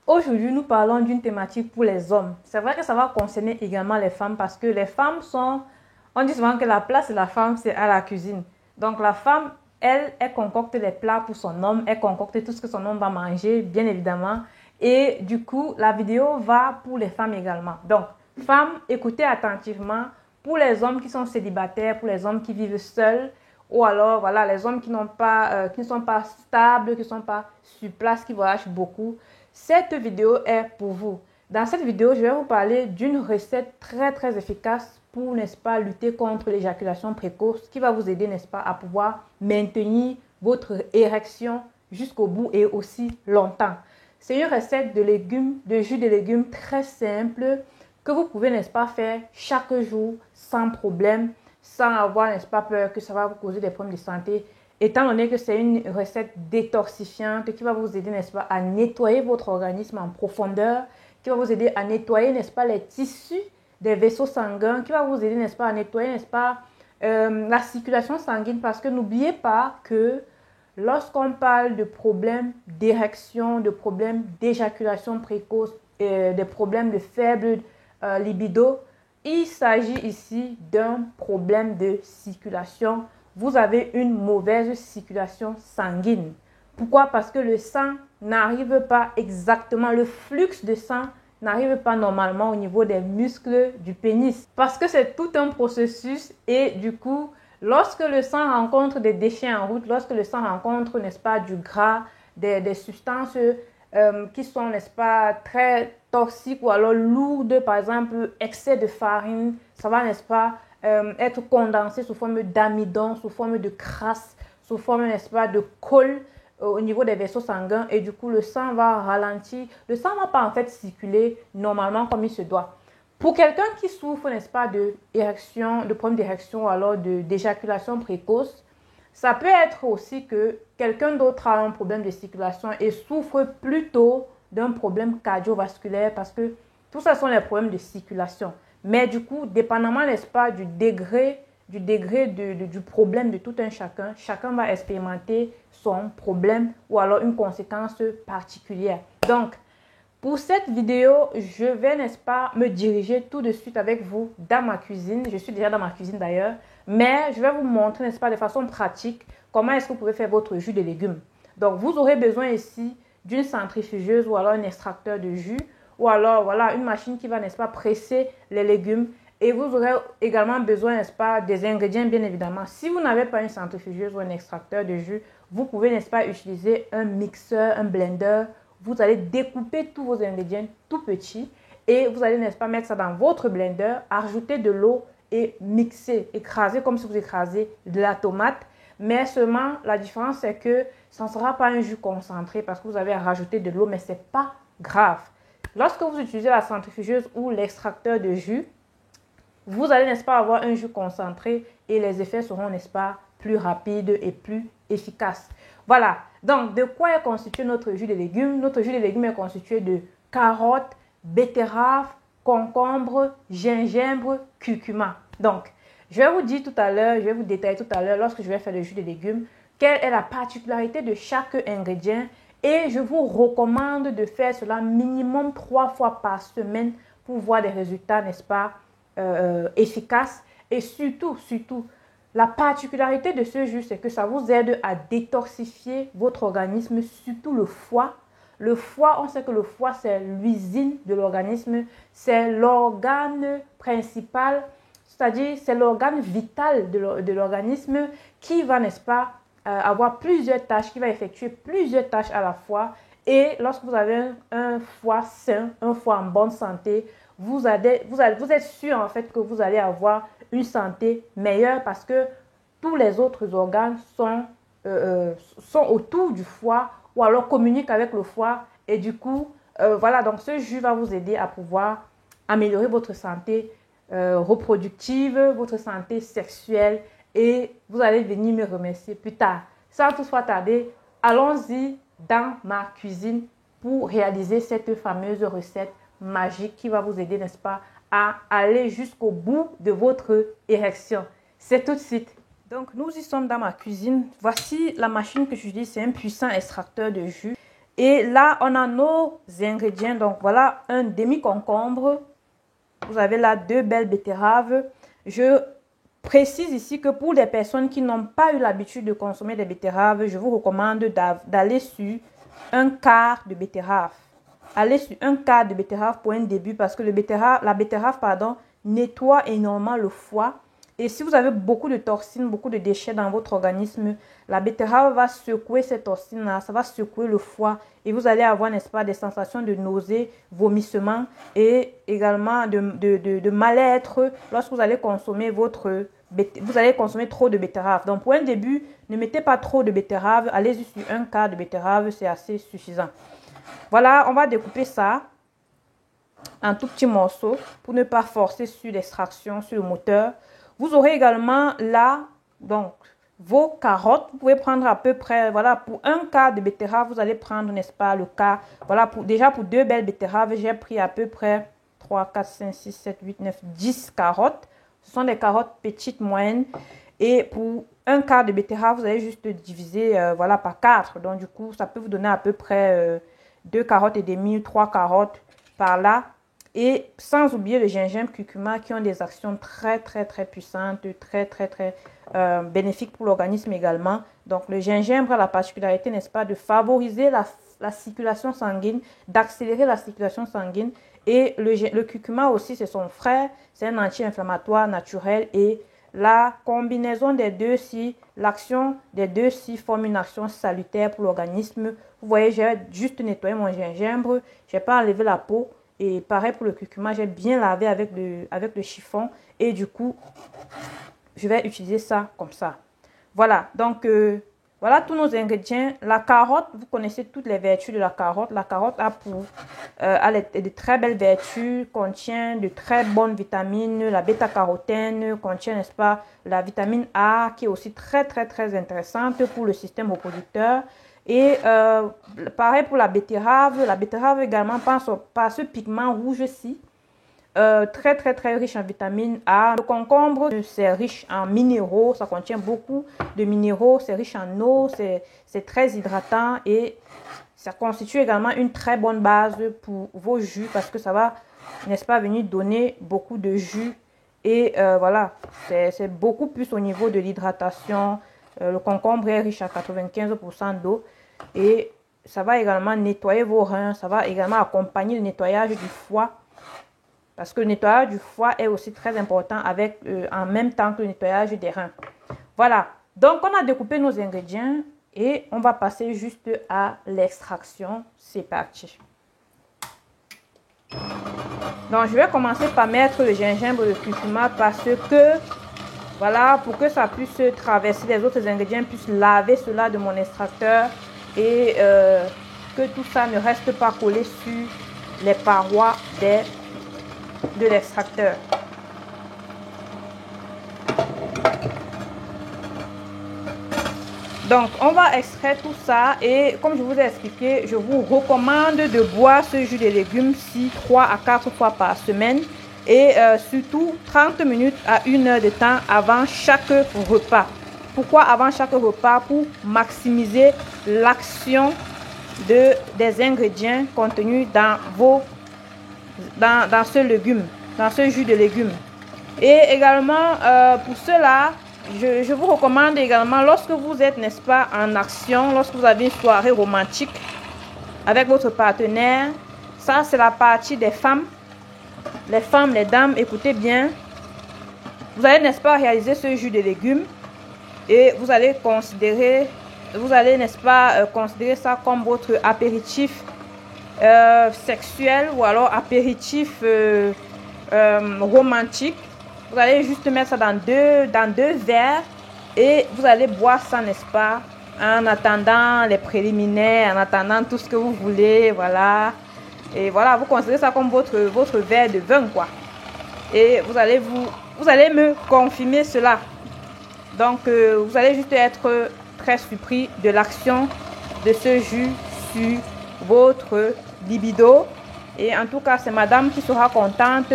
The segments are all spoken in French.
Aujourd'hui, nous parlons d'une thématique pour les hommes. C'est vrai que ça va concerner également les femmes parce que les femmes sont... On dit souvent que la place de la femme, c'est à la cuisine. Donc la femme, elle concocte les plats pour son homme, elle concocte tout ce que son homme va manger, bien évidemment. Et du coup, la vidéo va pour les femmes également. Donc, femmes, écoutez attentivement. Pour les hommes qui sont célibataires, pour les hommes qui vivent seuls, ou alors, voilà, les hommes qui ne sont pas stables, qui ne sont pas sur place, qui voyagent beaucoup. Cette vidéo est pour vous. Dans cette vidéo, je vais vous parler d'une recette très efficace pour, n'est-ce pas, lutter contre l'éjaculation précoce qui va vous aider, n'est-ce pas, à pouvoir maintenir votre érection jusqu'au bout et aussi longtemps. C'est une recette de légumes, de jus de légumes très simple que vous pouvez, n'est-ce pas, faire chaque jour sans problème, sans avoir, n'est-ce pas, peur que ça va vous causer des problèmes de santé, étant donné que c'est une recette détoxifiante qui va vous aider, n'est-ce pas, à nettoyer votre organisme en profondeur, qui va vous aider à nettoyer, n'est-ce pas, les tissus des vaisseaux sanguins, qui va vous aider, n'est-ce pas, à nettoyer, n'est-ce pas, la circulation sanguine, parce que n'oubliez pas que lorsqu'on parle de problèmes d'érection, de problèmes d'éjaculation précoce, des problèmes de faible libido, il s'agit ici d'un problème de circulation. Vous avez une mauvaise circulation sanguine. Pourquoi? Parce que le sang n'arrive pas exactement, le flux de sang n'arrive pas normalement au niveau des muscles du pénis. Parce que c'est tout un processus et du coup, lorsque le sang rencontre des déchets en route, lorsque le sang rencontre, n'est-ce pas, du gras, des substances qui sont, n'est-ce pas, très toxiques ou alors lourdes, par exemple, excès de farine, ça va, n'est-ce pas, être condensé sous forme d'amidon, sous forme de crasse, sous forme, n'est-ce pas, de colle au niveau des vaisseaux sanguins et du coup, le sang va ralentir. Le sang ne va pas en fait circuler normalement comme il se doit. Pour quelqu'un qui souffre, n'est-ce pas, de problème d'érection ou alors d'éjaculation précoce, ça peut être aussi que quelqu'un d'autre a un problème de circulation et souffre plutôt d'un problème cardiovasculaire parce que tout ça sont les problèmes de circulation. Mais du coup, dépendamment, n'est-ce pas, du degré du problème de tout un chacun, chacun va expérimenter son problème ou alors une conséquence particulière. Donc, pour cette vidéo, je vais, n'est-ce pas, me diriger tout de suite avec vous dans ma cuisine. Je suis déjà dans ma cuisine d'ailleurs. Mais je vais vous montrer, n'est-ce pas, de façon pratique, comment est-ce que vous pouvez faire votre jus de légumes. Donc, vous aurez besoin ici d'une centrifugeuse ou alors un extracteur de jus. Ou alors, voilà, une machine qui va, n'est-ce pas, presser les légumes. Et vous aurez également besoin, n'est-ce pas, des ingrédients, bien évidemment. Si vous n'avez pas une centrifugeuse ou un extracteur de jus, vous pouvez, n'est-ce pas, utiliser un mixeur, un blender. Vous allez découper tous vos ingrédients tout petits et vous allez, n'est-ce pas, mettre ça dans votre blender, ajouter de l'eau et mixer, écraser comme si vous écrasez de la tomate. Mais seulement, la différence, c'est que ça ne sera pas un jus concentré parce que vous avez rajouté de l'eau, mais ce n'est pas grave. Lorsque vous utilisez la centrifugeuse ou l'extracteur de jus, vous allez, n'est-ce pas, avoir un jus concentré et les effets seront, n'est-ce pas, plus rapides et plus efficaces. Voilà. Donc, de quoi est constitué notre jus de légumes? Notre jus de légumes est constitué de carottes, betteraves, concombres, gingembre, curcuma. Donc, je vais vous dire tout à l'heure, je vais vous détailler tout à l'heure lorsque je vais faire le jus de légumes, quelle est la particularité de chaque ingrédient et je vous recommande de faire cela minimum 3 fois par semaine pour voir des résultats, n'est-ce pas, efficaces. Et surtout, la particularité de ce jus, c'est que ça vous aide à détoxifier votre organisme, surtout le foie. Le foie, on sait que le foie, c'est l'usine de l'organisme. C'est l'organe principal, c'est-à-dire c'est l'organe vital de l'organisme qui va, n'est-ce pas, avoir plusieurs tâches, qui va effectuer plusieurs tâches à la fois. Et lorsque vous avez un foie sain, un foie en bonne santé, vous êtes sûr en fait que vous allez avoir une santé meilleure parce que tous les autres organes sont autour du foie ou alors communiquent avec le foie et du coup, voilà, donc ce jus va vous aider à pouvoir améliorer votre santé reproductive, votre santé sexuelle et vous allez venir me remercier plus tard. Sans toutefois tarder, allons-y dans ma cuisine pour réaliser cette fameuse recette magique qui va vous aider, n'est-ce pas, à aller jusqu'au bout de votre érection. C'est tout de suite. Donc, nous y sommes dans ma cuisine. Voici la machine que j'utilise. C'est un puissant extracteur de jus. Et là, on a nos ingrédients. Donc, voilà un demi-concombre. Vous avez là 2 belles betteraves. Je précise ici que pour les personnes qui n'ont pas eu l'habitude de consommer des betteraves, je vous recommande d'aller sur un quart de betterave. Allez sur un quart de betterave pour un début parce que la betterave, nettoie énormément le foie. Et si vous avez beaucoup de toxines, beaucoup de déchets dans votre organisme, la betterave va secouer ces toxines-là, ça va secouer le foie et vous allez avoir, n'est-ce pas, des sensations de nausées, vomissements et également de mal-être lorsque vous allez consommer trop de betterave. Donc pour un début, ne mettez pas trop de betterave, allez-y sur un quart de betterave, c'est assez suffisant. Voilà, on va découper ça en tout petits morceaux pour ne pas forcer sur l'extraction, sur le moteur. Vous aurez également là, donc, vos carottes. Vous pouvez prendre à peu près, voilà, pour un quart de betterave, vous allez prendre, n'est-ce pas, le quart. Voilà, déjà pour 2 belles betteraves, j'ai pris à peu près 3, 4, 5, 6, 7, 8, 9, 10 carottes. Ce sont des carottes petites, moyennes. Et pour un quart de betterave, vous allez juste diviser, voilà, par 4. Donc, du coup, ça peut vous donner à peu près 2 carottes et demie, 3 carottes par là. Et sans oublier le gingembre, curcuma qui ont des actions très puissantes, très bénéfiques pour l'organisme également. Donc le gingembre a la particularité, n'est-ce pas, de favoriser la circulation sanguine, d'accélérer la circulation sanguine. Et le curcuma aussi, c'est son frère, c'est un anti-inflammatoire naturel. Et la combinaison des deux, si l'action des deux, si forme une action salutaire pour l'organisme. Vous voyez, j'ai juste nettoyé mon gingembre, je n'ai pas enlevé la peau. Et pareil pour le curcuma, j'ai bien lavé avec le chiffon. Et du coup, je vais utiliser ça comme ça. Voilà, donc voilà tous nos ingrédients. La carotte, vous connaissez toutes les vertus de la carotte. La carotte a de très belles vertus, contient de très bonnes vitamines. La bêta-carotène contient, n'est-ce pas, la vitamine A qui est aussi très intéressante pour le système reproducteur. Et pareil pour la betterave également par ce pigment rouge-ci, très riche en vitamine A. Le concombre, c'est riche en minéraux, ça contient beaucoup de minéraux, c'est riche en eau, c'est très hydratant et ça constitue également une très bonne base pour vos jus parce que ça va, n'est-ce pas, venir donner beaucoup de jus. Et voilà, c'est beaucoup plus au niveau de l'hydratation. Le concombre est riche à 95% d'eau. Et ça va également nettoyer vos reins, ça va également accompagner le nettoyage du foie. Parce que le nettoyage du foie est aussi très important en même temps que le nettoyage des reins. Voilà, donc on a découpé nos ingrédients et on va passer juste à l'extraction. C'est parti. Donc je vais commencer par mettre le gingembre et le curcuma parce que, voilà, pour que ça puisse traverser les autres ingrédients, puisse laver cela de mon extracteur. Et que tout ça ne reste pas collé sur les parois de l'extracteur. Donc, on va extraire tout ça et comme je vous ai expliqué, je vous recommande de boire ce jus de légumes 3 à 4 fois par semaine et surtout 30 minutes à 1 heure de temps avant chaque repas. Pourquoi avant chaque repas? Pour maximiser l'action des ingrédients contenus dans ce légume, dans ce jus de légumes. Et également, pour cela, je vous recommande également, lorsque vous êtes, n'est-ce pas, en action, lorsque vous avez une soirée romantique avec votre partenaire, ça c'est la partie des femmes. Les femmes, les dames, écoutez bien. Vous allez, n'est-ce pas, réaliser ce jus de légumes. Et vous allez n'est-ce pas, considérer ça comme votre apéritif sexuel ou alors apéritif romantique. Vous allez juste mettre ça dans deux verres et vous allez boire ça, n'est-ce pas, en attendant les préliminaires, en attendant tout ce que vous voulez, voilà. Et voilà, vous considérez ça comme votre verre de vin, quoi. Et vous allez me confirmer cela. Donc, vous allez juste être très surpris de l'action de ce jus sur votre libido. Et en tout cas, c'est madame qui sera contente.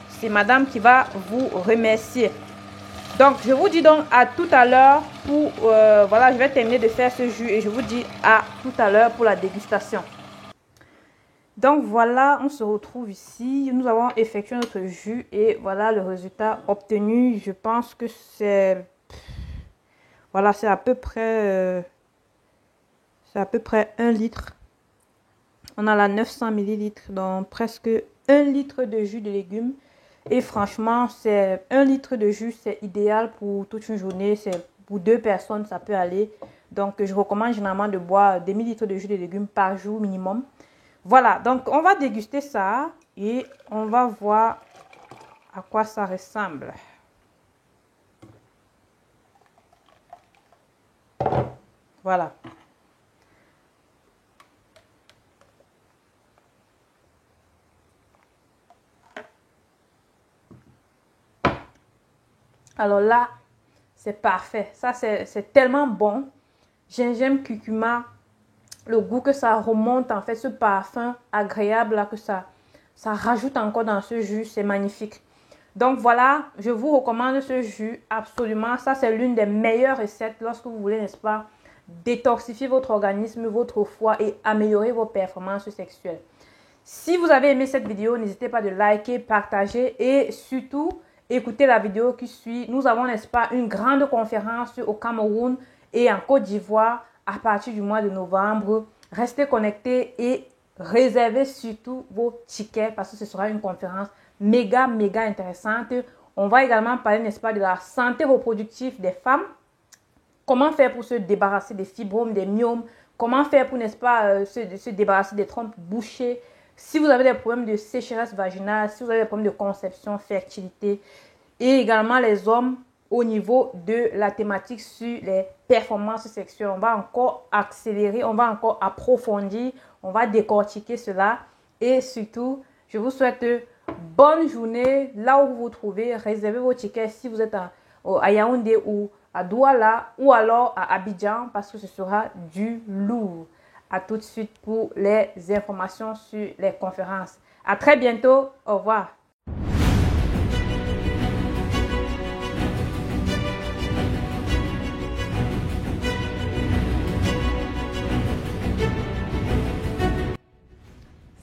C'est madame qui va vous remercier. Donc, je vous dis donc à tout à l'heure pour... voilà, je vais terminer de faire ce jus et je vous dis à tout à l'heure pour la dégustation. Donc voilà, on se retrouve ici. Nous avons effectué notre jus et voilà le résultat obtenu. Je pense que c'est... Voilà, c'est à peu près 1 litre. On a là 900 ml, donc presque 1 litre de jus de légumes. Et franchement, c'est 1 litre de jus, c'est idéal pour toute une journée. C'est pour 2 personnes, ça peut aller. Donc, je recommande généralement de boire 2 ml de jus de légumes par jour minimum. Voilà, donc on va déguster ça et on va voir à quoi ça ressemble. Voilà. Alors là, c'est parfait. Ça, c'est tellement bon. Gingembre, curcuma, le goût que ça remonte, en fait, ce parfum agréable là, que ça rajoute encore dans ce jus, c'est magnifique. Donc voilà, je vous recommande ce jus absolument. Ça, c'est l'une des meilleures recettes lorsque vous voulez, n'est-ce pas, détoxifier votre organisme, votre foie et améliorer vos performances sexuelles. Si vous avez aimé cette vidéo, n'hésitez pas de liker, partager et surtout, écoutez la vidéo qui suit. Nous avons, n'est-ce pas, une grande conférence au Cameroun et en Côte d'Ivoire à partir du mois de novembre. Restez connectés et réservez surtout vos tickets parce que ce sera une conférence méga intéressante. On va également parler, n'est-ce pas, de la santé reproductive des femmes. Comment faire pour se débarrasser des fibromes, des myomes. Comment faire pour, n'est-ce pas, se débarrasser des trompes bouchées. Si vous avez des problèmes de sécheresse vaginale, si vous avez des problèmes de conception, fertilité. Et également les hommes au niveau de la thématique sur les performances sexuelles. On va encore accélérer, on va encore approfondir, on va décortiquer cela. Et surtout, je vous souhaite bonne journée là où vous vous trouvez. Réservez vos tickets si vous êtes à Yaoundé ou à Douala ou alors à Abidjan parce que ce sera du lourd. À tout de suite pour les informations sur les conférences. À très bientôt. Au revoir.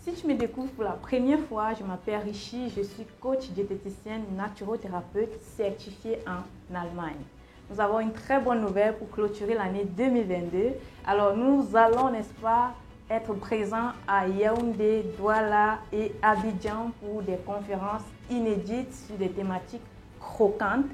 Si tu me découvres pour la première fois, je m'appelle Richie, je suis coach diététicienne, naturothérapeute certifiée en Allemagne. Nous avons une très bonne nouvelle pour clôturer l'année 2022. Alors nous allons, n'est-ce pas, être présents à Yaoundé, Douala et Abidjan pour des conférences inédites sur des thématiques croquantes.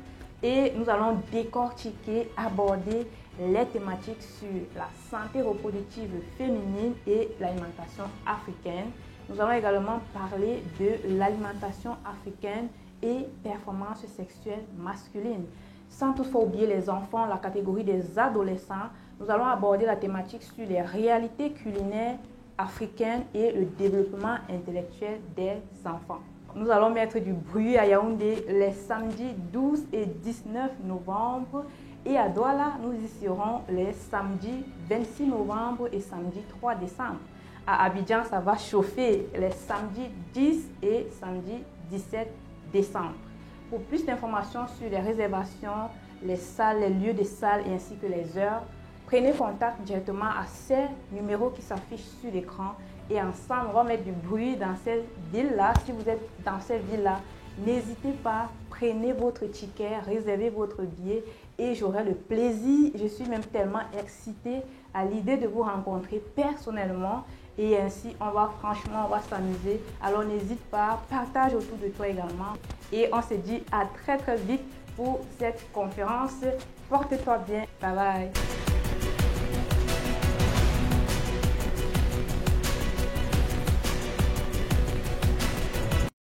Et nous allons décortiquer, aborder les thématiques sur la santé reproductive féminine et l'alimentation africaine. Nous allons également parler de l'alimentation africaine et performance sexuelle masculine. Sans toutefois oublier les enfants, la catégorie des adolescents, nous allons aborder la thématique sur les réalités culinaires africaines et le développement intellectuel des enfants. Nous allons mettre du bruit à Yaoundé les samedis 12 et 19 novembre et à Douala, nous y serons les samedis 26 novembre et samedi 3 décembre. À Abidjan, ça va chauffer les samedis 10 et samedi 17 décembre. Pour plus d'informations sur les réservations, les salles, les lieux des salles et ainsi que les heures, prenez contact directement à ces numéros qui s'affichent sur l'écran et ensemble, on va mettre du bruit dans cette ville-là. Si vous êtes dans cette ville-là, n'hésitez pas, prenez votre ticket, réservez votre billet et j'aurai le plaisir, je suis même tellement excitée à l'idée de vous rencontrer personnellement. Et ainsi, on va s'amuser. Alors n'hésite pas, partage autour de toi également. Et on se dit à très vite pour cette conférence. Porte-toi bien. Bye bye.